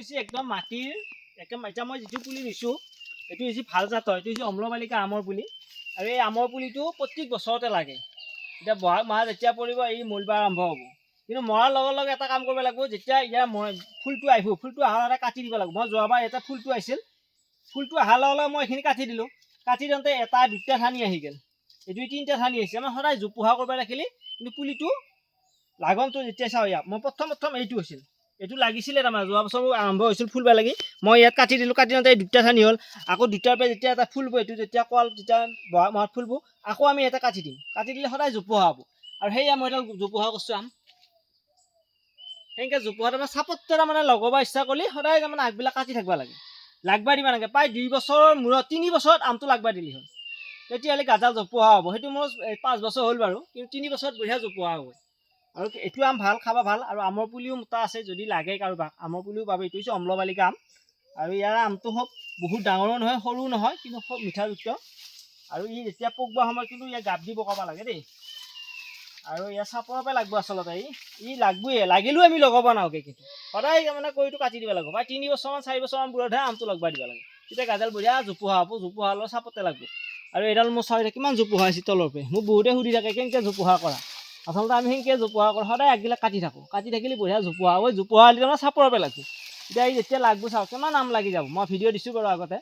হৈছে একদম মাটিৰ একদম এতিয়া মই যিটো পুলি ৰুইছোঁ এইটো হৈছে ভাল জাতৰ, এইটো হৈছে অম্লবালিকা আমৰ পুলি। আৰু এই আমৰ পুলিটো প্ৰত্যেক বছৰতে লাগে। এতিয়া বহাগ মাহ যেতিয়া পৰিব এই মৰিব আৰম্ভ হ'ব। কিন্তু মৰাৰ লগে লগে এটা কাম কৰিব লাগিব, যেতিয়া ইয়াৰ ফুলটো আহিব, ফুলটো অহাৰ লগে কাটি দিব লাগিব। মই যোৱাবাৰ এটা ফুলটো আহিছিল, ফুলটো অহাৰ লগে লগে মই এইখিনি কাটি দিলোঁ। কাটি দিওঁতে এটা দুটা ঠানি আহি গ'ল, এই দুই তিনিটা ঠানি আহিছে। মই সদায় জোপোহা কৰিব ৰাখিলে কিন্তু পুলিটো লাগনটো যেতিয়া চাওঁ ইয়াক, মই প্ৰথম এইটো হৈছিল, এইটো লাগিছিলে তাৰমানে যোৱা বছৰ আৰম্ভ হৈছিল ফুলব লাগি। মই ইয়াত কাটি দিলোঁ, কাটি দিওঁতে দুটা ঠানি হ'ল। আকৌ দুটাৰ পৰা যেতিয়া এটা ফুলব, এইটো যেতিয়া কল যেতিয়া বহাগ মাহত ফুলব, আকৌ আমি এটা কাটি দিম। কাটি দিলে সদায় জোপোহা হ'ব। আৰু সেয়া মই এডাল জোপোহা কৰিছোঁ আম। সেনেকৈ জোপোহা তাৰমানে চাপত তাৰমানে লগাব ইচ্ছা কৰিলে সদায় তাৰমানে আগবিলাক কাটি থাকিব লাগে, লাগবা দিব নালাগে। প্ৰায় 2 বছৰৰ মূৰত 3 বছৰত আমটো লাগবা দিলে হ'ল, তেতিয়াহ'লে গাজাল জোপোহা হ'ব। সেইটো মোৰ 5 বছৰ হ'ল বাৰু, কিন্তু 3 বছৰত বঢ়িয়া জোপোহা হ'ব। আৰু এইটো আম ভাল, খাব ভাল। আৰু আমৰ পুলিও মোটা আছে, যদি লাগে কাৰোবাক আমৰ পুলিও পাব। এইটো হৈছে অম্লবালিকা আম। আৰু ইয়াৰ আমটো বহুত ডাঙৰো নহয় সৰুও নহয়, কিন্তু খুব মিঠাযুক্ত। আৰু ই যেতিয়া পকব সময়ত কিন্তু ইয়াক গাপ দিব ক'ব লাগে দেই। আৰু ইয়াৰ চাপৰৰ পৰা লাগব আচলতে, ই লাগবই, লাগিলেও আমি লগাব নালাগে। কিন্তু সদায় মানে কৰিটো কাটি দিব লাগিব। প্ৰায় 3 বছৰমান 4 বছৰমান মূৰতহে আমটো লগবা দিব লাগে, তেতিয়া গাজাল বঢ়িয়া জোপোহা হ'ব। জোপোহা হ'লেও চাপতে লাগব। আৰু এইডাল মোৰ চাই কিমান জোপোহা আছে তলৰ পৰা, মোক বহুতে সুধি থাকে কেনেকৈ জোপোহা কৰা। আচলতে আমি সেনেকৈ জোপোহা কৰোঁ, সদায় আগবিলাক কাটি থাকোঁ। কাটি থাকিলে বঢ়িয়া জোপোহা হ'ব। জোপোহা হ'লে তাৰমানে চাপৰৰ পৰা লাগব। এতিয়া এই যেতিয়া লাগব চাওক কিমান আম লাগি যাব। মই ভিডিঅ' দিছোঁ বাৰু আগতে,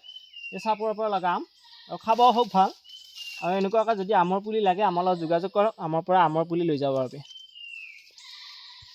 এই চাপৰৰ পৰা লগা আম। আৰু খাবও খুব ভাল। আৰু এনেকুৱাকৈ যদি আমৰ পুলি লাগে আমাৰ লগত যোগাযোগ কৰক, আমাৰ পৰা আমৰ পুলি লৈ যাব পাৰিব।